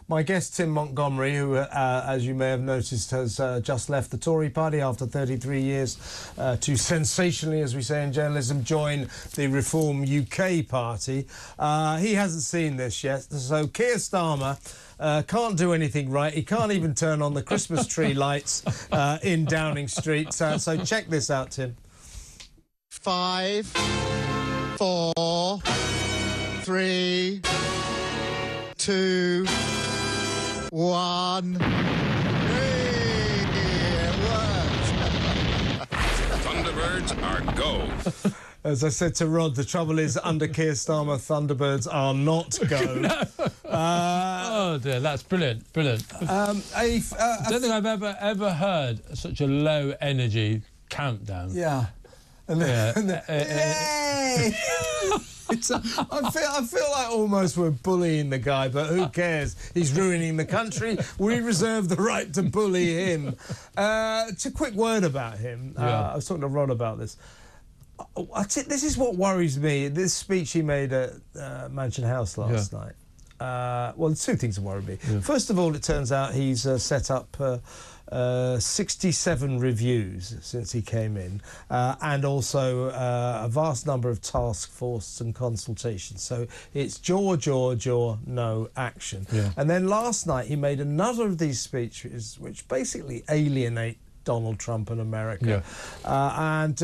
My guest, Tim Montgomerie, who, as you may have noticed, has just left the Tory party after 33 years to sensationally, as we say in journalism, join the Reform UK party. He hasn't seen this yet, so Keir Starmer can't do anything right. He can't even turn on the Christmas tree lights in Downing Street. So check this out, Tim. 5, 4, 3, 2, 1. It worked. Thunderbirds are go. As I said to Rod, the trouble is, under Keir Starmer, Thunderbirds are not go. No. Oh dear, that's brilliant, brilliant. I don't think I've ever heard such a low energy countdown. Yeah. And I feel like almost we're bullying the guy, but who cares? He's ruining the country. We reserve the right to bully him. It's a quick word about him. I was talking to Rod about this. This is what worries me. This speech he made at Mansion House last night. Well, there's two things that worry me. First of all, it turns out he's set up 67 reviews since he came in, and also a vast number of task forces and consultations. So it's jaw, no action. And then last night he made another of these speeches which basically alienate Donald Trump and America, and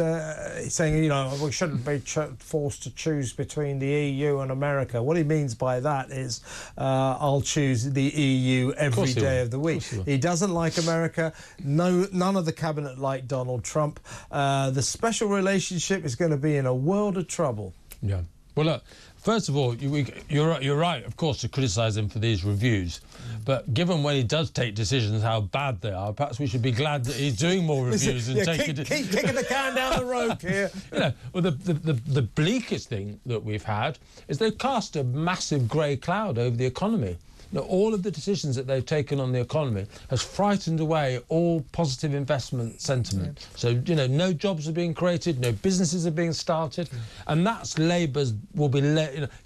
saying, you know, we shouldn't be forced to choose between the EU and America. What he means by that is, I'll choose the EU every day of the week. He doesn't like America. None of the cabinet like Donald Trump. The special relationship is going to be in a world of trouble. Yeah. Well, look, first of all, you're right, of course, to criticise him for these reviews. But given when he does take decisions, how bad they are, perhaps we should be glad that he's doing more reviews and taking... Keep kicking the can down the road here. You know, well, the bleakest thing that we've had is they've cast a massive grey cloud over the economy. Now, all of the decisions that they've taken on the economy has frightened away all positive investment sentiment. So, you know, no jobs are being created, no businesses are being started, and that's Labour's will be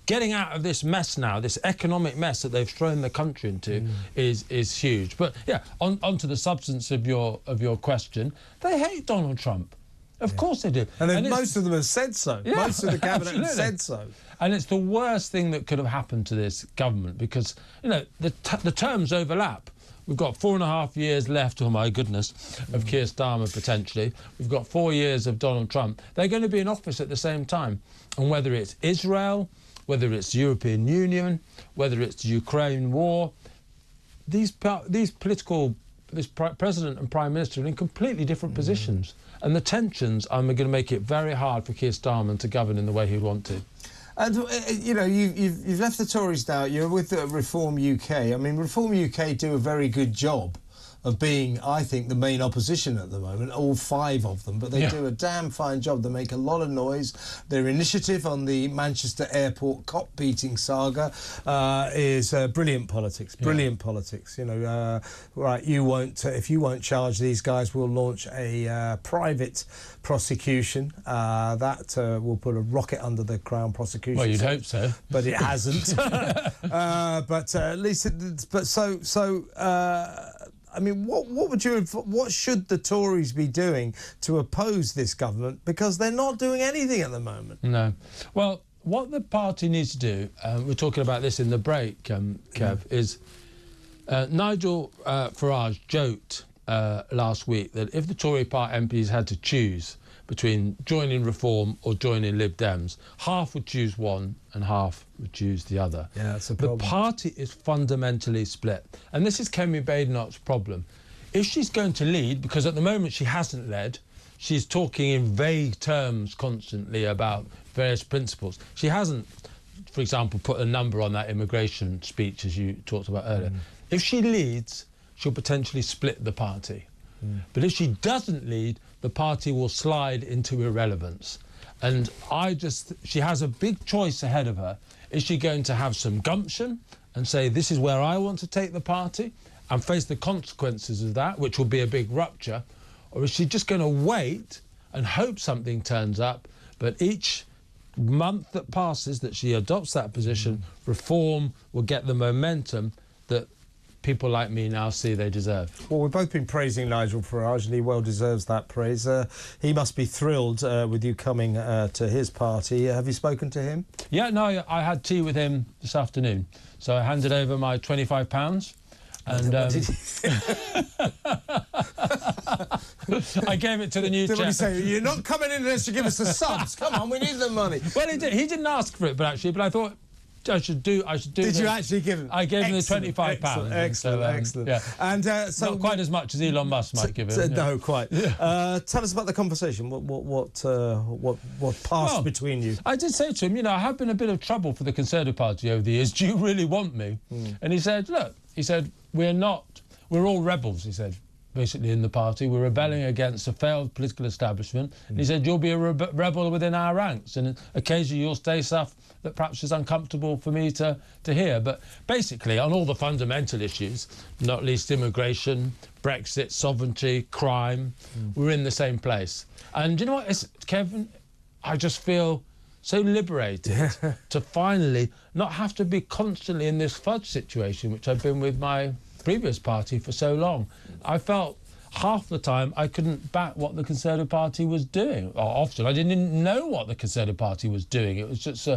getting out of this mess now, this economic mess that they've thrown the country into is huge. But yeah, on to the substance of your question, they hate Donald Trump. Of course they do. And most of them have said so. Yeah, most of the cabinet have said so. And it's the worst thing that could have happened to this government because, you know, the terms overlap. We've got 4.5 years left, oh my goodness, of Keir Starmer potentially. We've got 4 years of Donald Trump. They're going to be in office at the same time. And whether it's Israel, whether it's the European Union, whether it's the Ukraine war, this president and prime minister are in completely different positions. And the tensions are going to make it very hard for Keir Starmer to govern in the way he'd want to. And, you know, you've left the Tories now, you're with Reform UK. I mean, Reform UK do a very good job of being, I think, the main opposition at the moment, all 5 of them, but they do a damn fine job. They make a lot of noise. Their initiative on the Manchester Airport cop-beating saga is brilliant politics, politics. You know, right, if you won't charge these guys, we'll launch a private prosecution that will put a rocket under the Crown prosecution. Well, you'd hope so. But it hasn't. But at least, I mean, what should the Tories be doing to oppose this government? Because they're not doing anything at the moment. No. Well, what the party needs to do, we're talking about this in the break, Kev, is Nigel Farage joked last week that if the Tory party MPs had to choose between joining Reform or joining Lib Dems, half would choose one and half would choose the other. Yeah, that's a problem. The party is fundamentally split. And this is Kemi Badenoch's problem. If she's going to lead, because at the moment she hasn't led, she's talking in vague terms constantly about various principles. She hasn't, for example, put a number on that immigration speech, as you talked about earlier. If she leads, she'll potentially split the party. But if she doesn't lead, the party will slide into irrelevance. And she has a big choice ahead of her. Is she going to have some gumption and say, this is where I want to take the party and face the consequences of that, which will be a big rupture? Or is she just going to wait and hope something turns up, but each month that passes that she adopts that position, Reform will get the momentum that people like me now see they deserve. Well, we've both been praising Nigel Farage, and he well deserves that praise. He must be thrilled with you coming to his party. Have you spoken to him? Yeah, no, I had tea with him this afternoon. So I handed over my £25. And I gave it to the new chap. What did he say? You're not coming in unless you give us the subs. Come on, we need the money. Well, he didn't ask for it, but I thought I should do. Did you actually give him? I gave him the £25. Excellent. Yeah. And so not quite as much as Elon Musk might give him. No, quite. Yeah. Tell us about the conversation. What passed between you? I did say to him, you know, I have been a bit of trouble for the Conservative Party over the years. Do you really want me? And he said, look, we're all rebels. He said, basically in the party, we're rebelling against a failed political establishment. And he said, you'll be a rebel within our ranks, and occasionally you'll say stuff that perhaps is uncomfortable for me to hear. But basically, on all the fundamental issues, not least immigration, Brexit, sovereignty, crime, we're in the same place. And you know what, Kevin, I just feel so liberated to finally not have to be constantly in this fudge situation, which I've been with my previous party for so long. I felt half the time I couldn't back what the Conservative Party was doing. Or often I didn't even know what the Conservative Party was doing. It was just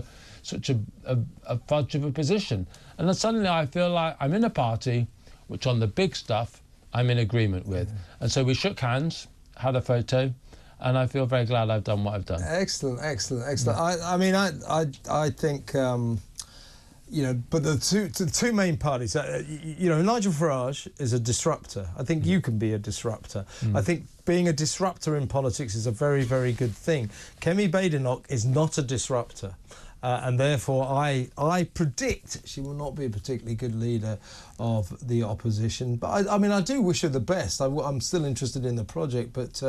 such a fudge of a position. And then suddenly I feel like I'm in a party which on the big stuff I'm in agreement with. And so we shook hands, had a photo, and I feel very glad I've done what I've done. Excellent. I mean, I think, you know, but the two main parties, you know, Nigel Farage is a disruptor. I think you can be a disruptor. I think being a disruptor in politics is a very, very good thing. Kemi Badenoch is not a disruptor. And therefore, I predict she will not be a particularly good leader of the opposition. But I mean, I do wish her the best. I'm still interested in the project, but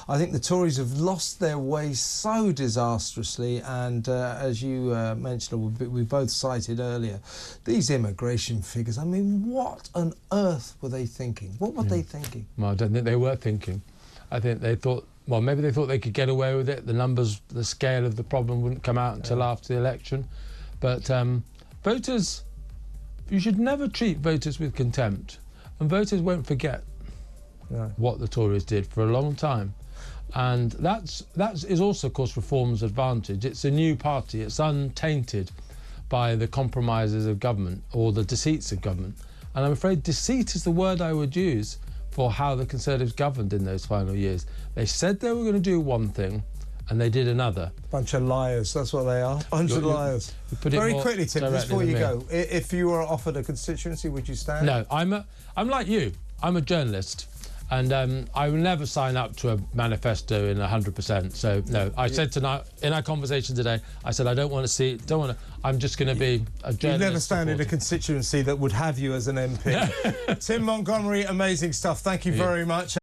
I think the Tories have lost their way so disastrously. And as you mentioned, we both cited earlier, these immigration figures. I mean, what on earth were they thinking? What were they thinking? Well, I don't think they were thinking. I think they thought. Well, maybe they thought they could get away with it. The numbers, the scale of the problem wouldn't come out until after the election. But voters, you should never treat voters with contempt. And voters won't forget what the Tories did for a long time. And that is also, of course, Reform's advantage. It's a new party. It's untainted by the compromises of government or the deceits of government. And I'm afraid deceit is the word I would use for how the Conservatives governed in those final years. They said they were going to do one thing, and they did another. Bunch of liars, that's what they are. Bunch of liars. Very quickly, Tim, before you go, if you were offered a constituency, would you stand? No, I'm like you. I'm a journalist. And I will never sign up to a manifesto in 100%. So, no, I said tonight, in our conversation today, I said I don't want to see, I'm just going to be a journalist. You'd never stand in a constituency that would have you as an MP. Tim Montgomerie, amazing stuff. Thank you very much.